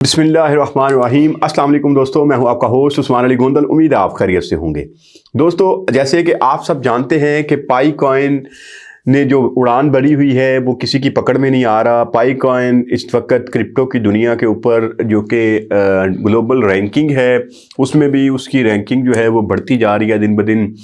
बिस्मिल्लाहिर्रहमानिर्रहीम। अस्सलाम वालेकुम दोस्तों, मैं हूं आपका होस्ट उस्मान अली गोंदल। उम्मीद है आप खैरियत से होंगे। दोस्तों, जैसे कि आप सब जानते हैं कि पाई कॉइन ने जो उड़ान भरी हुई है वो किसी की पकड़ में नहीं आ रहा। पाई कॉइन इस वक्त क्रिप्टो की दुनिया के ऊपर जो कि ग्लोबल रैंकिंग है उसमें भी उसकी रैंकिंग जो है वो बढ़ती जा रही है दिन ब दिन।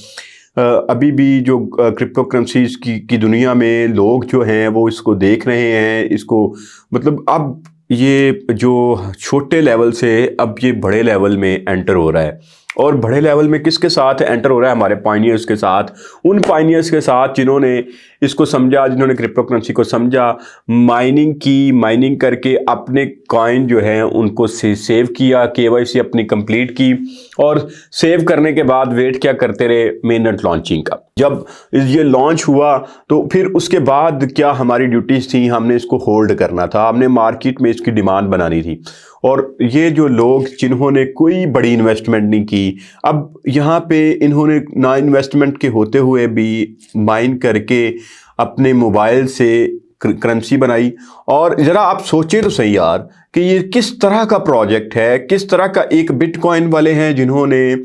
अभी भी जो क्रिप्टो करेंसीज की दुनिया में लोग जो हैं वो इसको देख रहे हैं। इसको मतलब अब ये जो छोटे लेवल से अब ये बड़े लेवल में एंटर हो रहा है। और बड़े लेवल में किसके साथ एंटर हो रहा है? हमारे पायनियर्स के साथ, उन पायनियर्स के साथ जिन्होंने इसको समझा, जिन्होंने क्रिप्टो करेंसी को समझा, माइनिंग की, माइनिंग करके अपने कॉइन जो है उनको सेव किया, केवाईसी अपनी कंप्लीट की और सेव करने के बाद वेट क्या करते रहे? मेननेट लॉन्चिंग का। जब ये लॉन्च हुआ तो फिर उसके बाद क्या हमारी ड्यूटीज़ थी? हमने इसको होल्ड करना था, हमने मार्केट में इसकी डिमांड बनानी थी। और ये जो लोग जिन्होंने कोई बड़ी इन्वेस्टमेंट नहीं की, अब यहाँ पे इन्होंने ना इन्वेस्टमेंट के होते हुए भी माइन करके अपने मोबाइल से करेंसी बनाई। और ज़रा आप सोचें तो सही यार कि ये किस तरह का प्रोजेक्ट है, किस तरह का एक बिटकॉइन वाले हैं जिन्होंने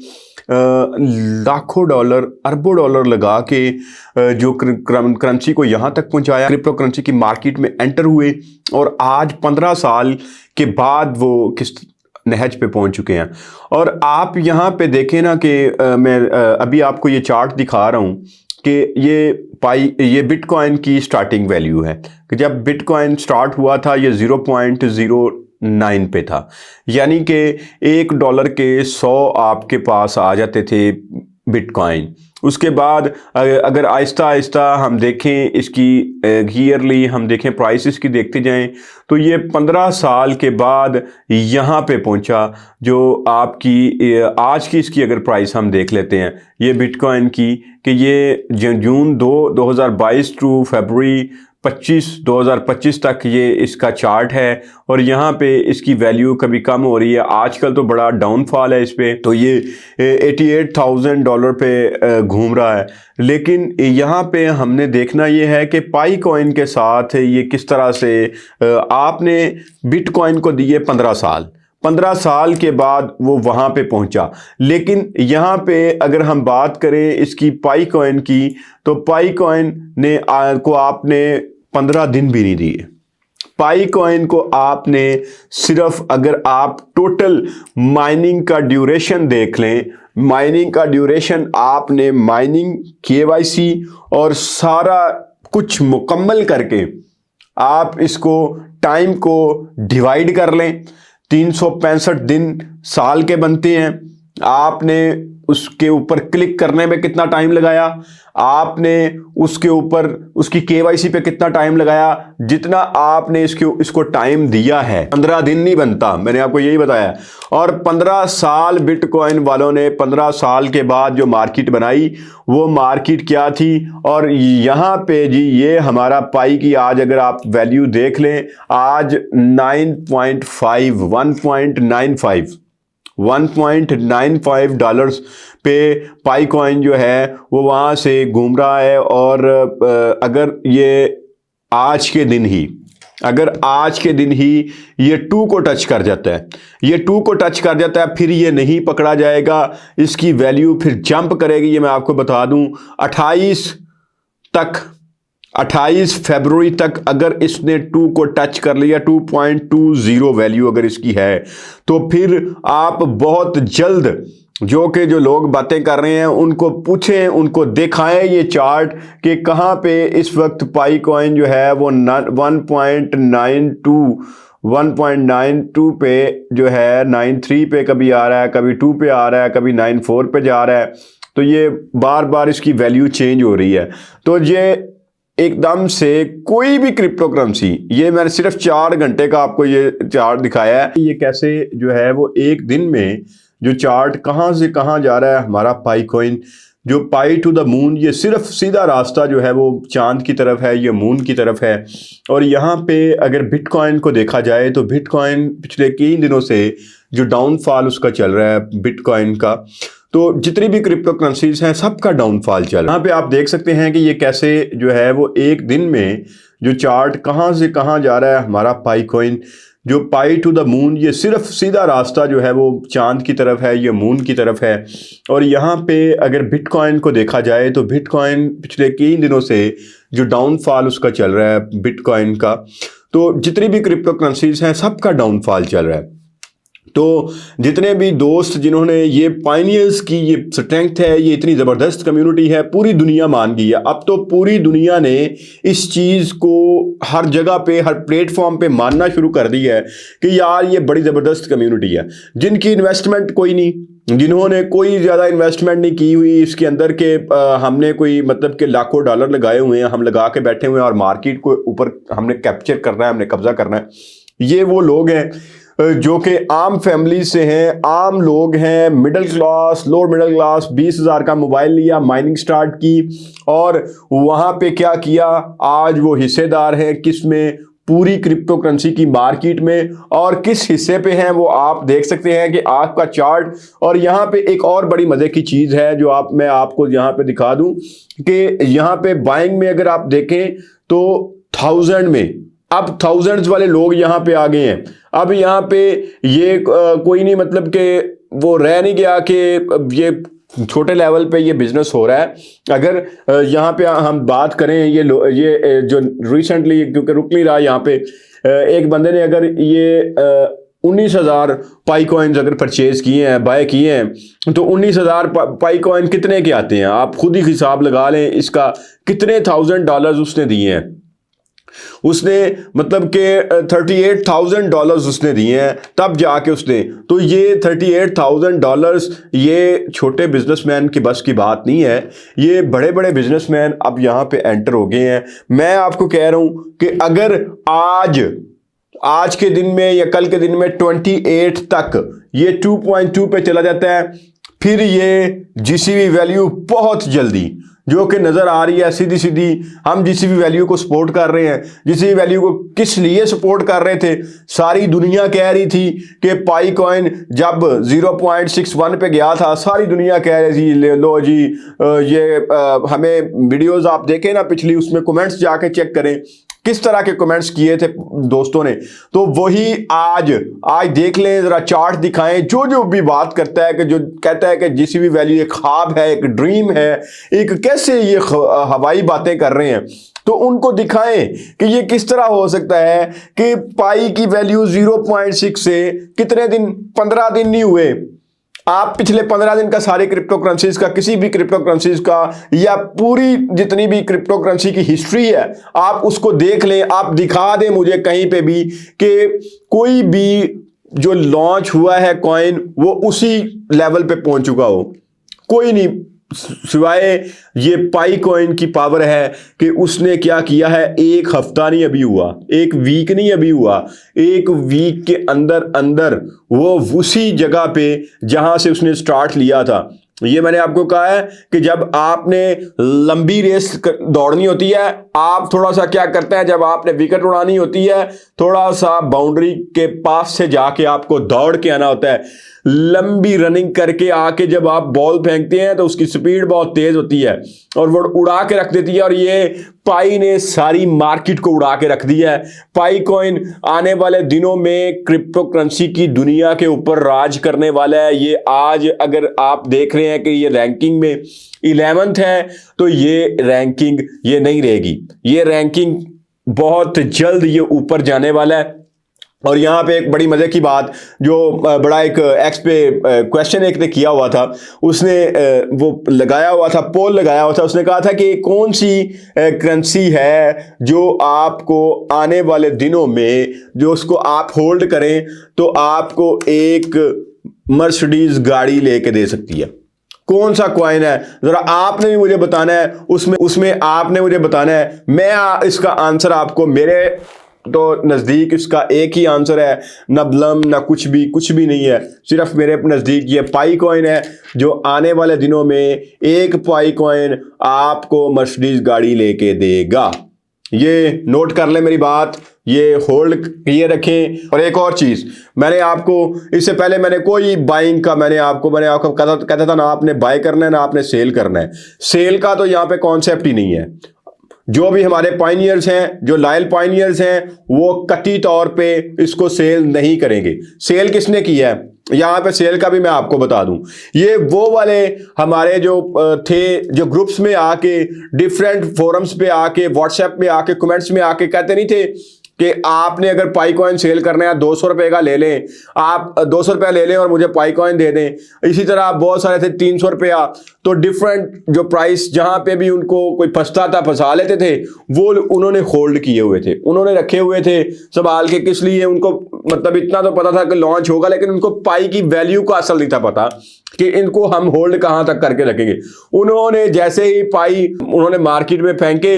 लाखों डॉलर, अरबों डॉलर लगा के जो करेंसी को यहाँ तक पहुँचाया, क्रिप्टो करेंसी की मार्केट में एंटर हुए और आज 15 साल के बाद वो किस नहज पे पहुंच चुके हैं। और आप यहाँ पे देखें ना कि मैं अभी आपको ये चार्ट दिखा रहा हूँ कि ये बिटकॉइन की स्टार्टिंग वैल्यू है कि जब बिटकॉइन स्टार्ट हुआ था ये 0.09 पे था, यानी कि $1 के 100 आपके पास आ जाते थे बिटकॉइन। उसके बाद अगर आहिस्ता आहिस्ता हम देखें इसकी ईयरली हम देखें प्राइसेस की देखते जाएं तो ये 15 साल के बाद यहाँ पे पहुँचा। जो आपकी आज की इसकी अगर प्राइस हम देख लेते हैं ये बिटकॉइन की कि ये जून 2022 टू फरवरी 2025 तक ये इसका चार्ट है और यहाँ पे इसकी वैल्यू कभी कम हो रही है। आजकल तो बड़ा डाउनफॉल है इस पे, तो ये $88,000 पे घूम रहा है। लेकिन यहाँ पे हमने देखना ये है कि पाई कॉइन के साथ ये किस तरह से आपने बिटकॉइन को दिए 15 साल के बाद वो वहाँ पे पहुँचा। लेकिन यहाँ पे अगर हम बात करें इसकी पाई कॉइन की तो पाई कॉइन ने को आपने 15 दिन भी नहीं दिए। पाई कॉइन को आपने सिर्फ, अगर आप टोटल माइनिंग का ड्यूरेशन देख लें, माइनिंग का ड्यूरेशन आपने माइनिंग, केवाईसी और सारा कुछ मुकम्मल करके आप इसको टाइम को डिवाइड कर लें। 365 दिन साल के बनते हैं। आपने उसके ऊपर क्लिक करने में कितना टाइम लगाया, आपने उसके ऊपर उसकी केवाईसी पे कितना टाइम लगाया, जितना आपने इसको टाइम दिया है 15 दिन नहीं बनता, मैंने आपको यही बताया। और 15 साल बिटकॉइन वालों ने 15 साल के बाद जो मार्केट बनाई वो मार्केट क्या थी? और यहाँ पे जी ये हमारा पाई की आज अगर आप वैल्यू देख लें, आज 1.95 डॉलर्स पे पाई कॉइन जो है वो वहाँ से घूम रहा है। और अगर आज के दिन ही ये 2 को टच कर जाता है, ये 2 को टच कर जाता है, फिर ये नहीं पकड़ा जाएगा, इसकी वैल्यू फिर जंप करेगी। ये मैं आपको बता दूं 28 फरवरी तक अगर इसने 2 को टच कर लिया, 2.20 वैल्यू अगर इसकी है, तो फिर आप बहुत जल्द जो लोग बातें कर रहे हैं उनको पूछें, उनको दिखाएं ये चार्ट कि कहाँ पे इस वक्त पाई कॉइन जो है वो 1.92 पे जो है 93 पे कभी आ रहा है, कभी 2 पे आ रहा है, कभी 94 पे जा रहा है। तो ये बार बार इसकी वैल्यू चेंज हो रही है। तो ये एकदम से कोई भी क्रिप्टो करेंसी, ये मैंने सिर्फ 4 घंटे का आपको ये चार्ट दिखाया है, ये कैसे जो है वो एक दिन में जो चार्ट कहाँ से कहाँ जा रहा है हमारा पाई कॉइन। जो पाई टू द मून, ये सिर्फ सीधा रास्ता जो है वो चांद की तरफ है, ये मून की तरफ है। और यहाँ पे अगर बिटकॉइन को देखा जाए तो बिटकॉइन पिछले 3 दिनों से जो डाउनफॉल उसका चल रहा है बिटकॉइन का, तो जितनी भी क्रिप्टो करेंसीज हैं सबका डाउनफॉल चल रहा है। यहाँ पे आप देख सकते हैं कि ये कैसे जो है वो एक दिन में जो चार्ट कहाँ से कहाँ जा रहा है हमारा पाई कॉइन। जो पाई टू द मून, ये सिर्फ सीधा रास्ता जो है वो चांद की तरफ है, ये मून की तरफ है। और यहाँ पे अगर बिटकॉइन को देखा जाए तो बिटकॉइन पिछले 3 दिनों से जो डाउनफॉल उसका चल रहा है बिटकॉइन का, तो जितनी भी क्रिप्टो करेंसीज हैं सबका डाउनफॉल चल रहा है। तो जितने भी दोस्त जिन्होंने ये पायनियर्स की ये स्ट्रेंथ है, ये इतनी ज़बरदस्त कम्युनिटी है, पूरी दुनिया मान गई है। अब तो पूरी दुनिया ने इस चीज़ को हर जगह पे, हर प्लेटफॉर्म पे मानना शुरू कर दिया है कि यार ये बड़ी ज़बरदस्त कम्युनिटी है। जिनकी इन्वेस्टमेंट कोई नहीं, जिन्होंने कोई ज़्यादा इन्वेस्टमेंट नहीं की हुई इसके अंदर के, हमने कोई मतलब के लाखों डॉलर लगाए हुए हैं, हम लगा के बैठे हुए हैं और मार्केट को ऊपर हमने कैप्चर करना है, हमने कब्जा करना है। ये वो लोग हैं जो कि आम फैमिली से हैं, आम लोग हैं, middle class, lower middle class. 20,000 का मोबाइल लिया, माइनिंग स्टार्ट की और वहाँ पे क्या किया, आज वो हिस्सेदार हैं किस में, पूरी क्रिप्टो करेंसी की मार्केट में। और किस हिस्से पे हैं वो आप देख सकते हैं कि आपका चार्ट। और यहाँ पे एक और बड़ी मज़े की चीज़ है जो मैं आपको यहाँ पे दिखा दूँ कि यहाँ पे बाइंग में अगर आप देखें तो 1000 में, अब थाउजेंड्स वाले लोग यहाँ पे आ गए हैं। अब यहाँ पे ये कोई नहीं मतलब कि वो रह नहीं गया कि ये छोटे लेवल पे ये बिजनेस हो रहा है। अगर यहाँ पे हम बात करें ये जो रिसेंटली, क्योंकि रुक नहीं रहा यहाँ पे, एक बंदे ने अगर ये 19,000 पाई कॉइन्स अगर परचेज किए हैं, बाय किए हैं, तो 19,000 पाई कॉइन कितने के आते हैं, आप खुद ही हिसाब लगा लें इसका, कितने $1,000 उसने दिए हैं। उसने मतलब कि $38,000 उसने दिए हैं तब जाके उसने, तो ये $38,000 ये छोटे बिजनेसमैन की बस की बात नहीं है। ये बड़े बड़े बिजनेसमैन अब यहाँ पे एंटर हो गए हैं। मैं आपको कह रहा हूँ कि अगर आज के दिन में या कल के दिन में 28 तक ये 2.2 पे चला जाता है, फिर ये जीसीबी वैल्यू बहुत जल्दी जो कि नज़र आ रही है सीधी सीधी, हम जीसीबी वैल्यू को सपोर्ट कर रहे हैं। जीसीबी वैल्यू को किस लिए सपोर्ट कर रहे थे, सारी दुनिया कह रही थी कि पाई कॉइन जब 0.61 पे गया था, सारी दुनिया कह रही थी ले लो जी ये हमें वीडियोस आप देखें ना पिछली, उसमें कमेंट्स जाके चेक करें किस तरह के कमेंट्स किए थे दोस्तों ने। तो वही आज देख लें, जरा चार्ट दिखाएं, जो भी बात करता है कि जो कहता है कि जीसीबी वैल्यू एक ख्वाब है, एक ड्रीम है, एक कैसे ये हवाई बातें कर रहे हैं, तो उनको दिखाएं कि ये किस तरह हो सकता है कि पाई की वैल्यू 0.6 से कितने दिन, 15 दिन नहीं हुए, आप पिछले 15 दिन का सारे क्रिप्टो करेंसीज का, किसी भी क्रिप्टो करेंसीज का या पूरी जितनी भी क्रिप्टो करेंसी की हिस्ट्री है आप उसको देख लें। आप दिखा दें मुझे कहीं पे भी कि कोई भी जो लॉन्च हुआ है कॉइन वो उसी लेवल पे पहुंच चुका हो, कोई नहीं, सिवाय ये पाई कॉइन की पावर है कि उसने क्या किया है, एक हफ्ता नहीं अभी हुआ, एक वीक नहीं अभी हुआ, एक वीक के अंदर अंदर वो उसी जगह पे जहां से उसने स्टार्ट लिया था। ये मैंने आपको कहा है कि जब आपने लंबी रेस दौड़नी होती है, आप थोड़ा सा क्या करते हैं, जब आपने विकेट उड़ानी होती है, थोड़ा सा बाउंड्री के पास से जाके आपको दौड़ के आना होता है। लंबी रनिंग करके आके जब आप बॉल फेंकते हैं तो उसकी स्पीड बहुत तेज होती है और वो उड़ा के रख देती है। और ये पाई ने सारी मार्केट को उड़ा के रख दिया है। पाई कॉइन आने वाले दिनों में क्रिप्टो करेंसी की दुनिया के ऊपर राज करने वाला है। ये आज अगर आप देख रहे हैं कि ये रैंकिंग में 11th है, तो ये रैंकिंग ये नहीं रहेगी, ये रैंकिंग बहुत जल्द ये ऊपर जाने वाला है। और यहाँ पे एक बड़ी मजे की बात, जो बड़ा एक एक्स पे क्वेश्चन एक ने किया हुआ था, उसने वो लगाया हुआ था, पोल लगाया हुआ था, उसने कहा था कि कौन सी करेंसी है जो आपको आने वाले दिनों में जो उसको आप होल्ड करें तो आपको एक मर्सिडीज गाड़ी लेके दे सकती है। कौन सा कॉइन है, जरा आपने भी मुझे बताना है, उसमें आपने मुझे बताना है। मैं इसका आंसर आपको, मेरे तो नज़दीक इसका एक ही आंसर है, ना ब्लम ना कुछ भी नहीं है, सिर्फ मेरे नज़दीक ये पाई कॉइन है जो आने वाले दिनों में एक पाई कॉइन आपको मर्सिडीज गाड़ी लेके देगा। ये नोट कर ले मेरी बात, ये होल्ड किए रखें। और एक और चीज़, मैंने आपको इससे पहले मैंने कोई बाइंग का मैंने आपको कहता था ना आपने बाय करना है ना आपने सेल करना है। सेल का तो यहाँ पे कॉन्सेप्ट ही नहीं है। जो भी हमारे पायनियर्स हैं, जो लॉयल पायनियर्स हैं, वो कतई तौर पे इसको सेल नहीं करेंगे। सेल किसने किया है, यहाँ पे सेल का भी मैं आपको बता दूं, ये वो वाले हमारे जो थे, जो ग्रुप्स में आके, डिफरेंट फोरम्स पे आके, व्हाट्सएप में आके, कमेंट्स में आके कहते नहीं थे कि आपने अगर पाई कॉइन सेल करना है 200 रुपए का ले लें, आप 200 रुपया ले लें और मुझे पाई कॉइन दे दें। इसी तरह आप बहुत सारे थे 300 रुपया, तो डिफरेंट जो प्राइस जहां पे भी उनको कोई फंसता था फंसा लेते थे, वो उन्होंने होल्ड किए हुए थे, उन्होंने रखे हुए थे संभाल के। किस लिए? उनको मतलब इतना तो पता था कि लॉन्च होगा, लेकिन उनको पाई की वैल्यू का असल नहीं था पता कि इनको हम होल्ड कहां तक करके रखेंगे। उन्होंने जैसे ही पाई उन्होंने मार्केट में फेंके,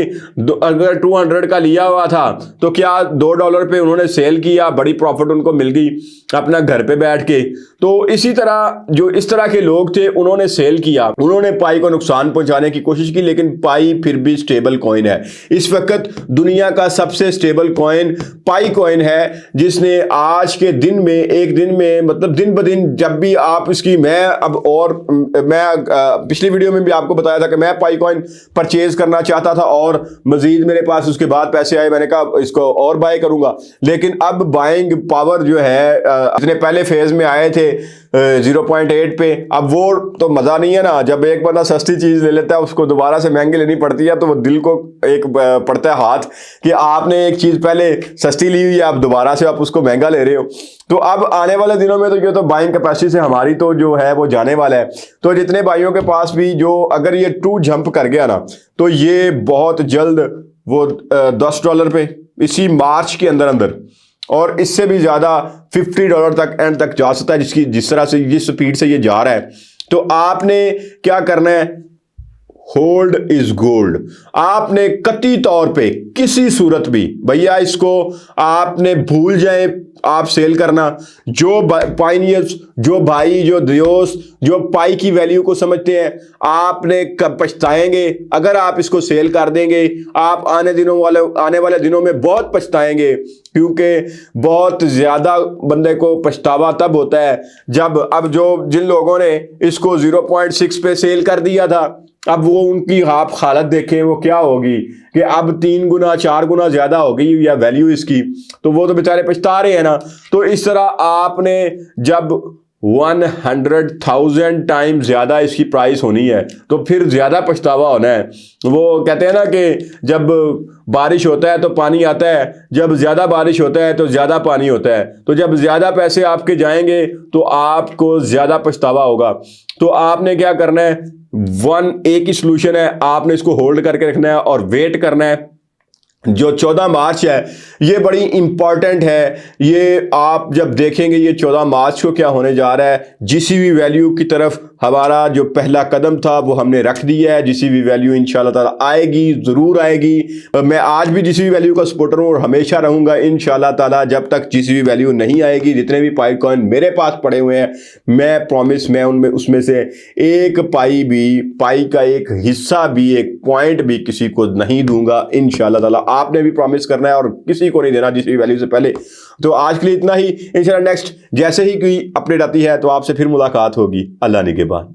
अगर 200 का लिया हुआ था तो क्या $2 पे उन्होंने सेल किया, बड़ी प्रॉफिट उनको मिल गई अपना घर पे बैठ के। तो इसी तरह जो इस तरह के लोग थे उन्होंने सेल किया, उन्होंने पाई को नुकसान पहुंचाने की कोशिश की, लेकिन पाई फिर भी स्टेबल कॉइन है। इस वक्त दुनिया का सबसे स्टेबल कॉइन पाई कॉइन है, जिसने आज के दिन में, एक दिन में, मतलब दिन ब दिन जब भी आप इसकी, मैं पिछली वीडियो में भी आपको बताया था कि मैं पाई कॉइन परचेज करना चाहता था और मजीद मेरे पास उसके बाद पैसे आए, मैंने कहा इसको और बाय करूंगा। लेकिन अब बाइंग पावर जो है, इतने पहले फेज में आए थे 0.8 पे, अब वो तो मजा नहीं है ना। जब एक बंदा सस्ती चीज ले लेता है उसको दोबारा से महंगी लेनी पड़ती है, तो वो दिल को एक पड़ता है हाथ कि आपने एक चीज पहले सस्ती ली हुई है, आप दोबारा से आप उसको महंगा ले रहे हो। तो अब आने वाले दिनों में तो ये तो बाइंग कैपेसिटी से हमारी तो जो है वो जाने वाला है। तो जितने भाइयों के पास भी जो अगर ये ट्रू जंप कर गया ना, तो ये बहुत जल्द वो $10 पे इसी मार्च के अंदर और इससे भी ज्यादा $50 तक एंड तक जा सकता है, जिस तरह से जिस स्पीड से ये जा रहा है। तो आपने क्या करना है, होल्ड इज गोल्ड। आपने कतई तौर पे किसी सूरत भी भैया इसको आपने भूल जाए आप सेल करना। जो पाइनियर्स, जो भाई, जो दोस्त, जो पाई की वैल्यू को समझते हैं, आपने कब पछताएंगे अगर आप इसको सेल कर देंगे। आप आने वाले दिनों में बहुत पछताएंगे, क्योंकि बहुत ज्यादा बंदे को पछतावा तब होता है जब अब जिन लोगों ने इसको 0.6 पे सेल कर दिया था, अब वो उनकी आप हालत देखें वो क्या होगी कि अब 3 गुना 4 गुना ज्यादा हो गई या वैल्यू इसकी, तो वो तो बेचारे पछता रहे हैं ना। तो इस तरह आपने जब 100,000 टाइम ज्यादा इसकी प्राइस होनी है तो फिर ज्यादा पछतावा होना है। वो कहते हैं ना कि जब बारिश होता है तो पानी आता है, जब ज्यादा बारिश होता है तो ज्यादा पानी होता है। तो जब ज्यादा पैसे आपके जाएंगे तो आपको ज्यादा पछतावा होगा। तो आपने क्या करना है, एक ही सोल्यूशन है, आपने इसको होल्ड करके रखना है और वेट करना है। जो 14 मार्च है ये बड़ी इंपॉर्टेंट है। ये आप जब देखेंगे ये 14 मार्च को क्या होने जा रहा है, जीसीबी वैल्यू की तरफ हमारा जो पहला कदम था वो हमने रख दिया है। जीसीबी वैल्यू इंशाल्लाह ताला आएगी, जरूर आएगी। मैं आज भी जीसीबी वैल्यू का सपोर्टर हूं और हमेशा रहूंगा इंशाल्लाह ताला जब तक जीसीबी वैल्यू नहीं आएगी। जितने भी पाई कॉइन मेरे पास पड़े हुए हैं, मैं प्रॉमिस मैं उनमें उसमें से एक पाई का एक हिस्सा भी, एक पॉइंट भी किसी को नहीं दूंगा इंशाल्लाह ताला। आपने भी प्रॉमिस करना है और किसी को नहीं देना जीसीबी वैल्यू से पहले। तो आज के लिए इतना ही। इंशाल्लाह नेक्स्ट जैसे ही कोई अपडेट आती है तो आपसे फिर मुलाकात होगी। अल्लाह निगहबान।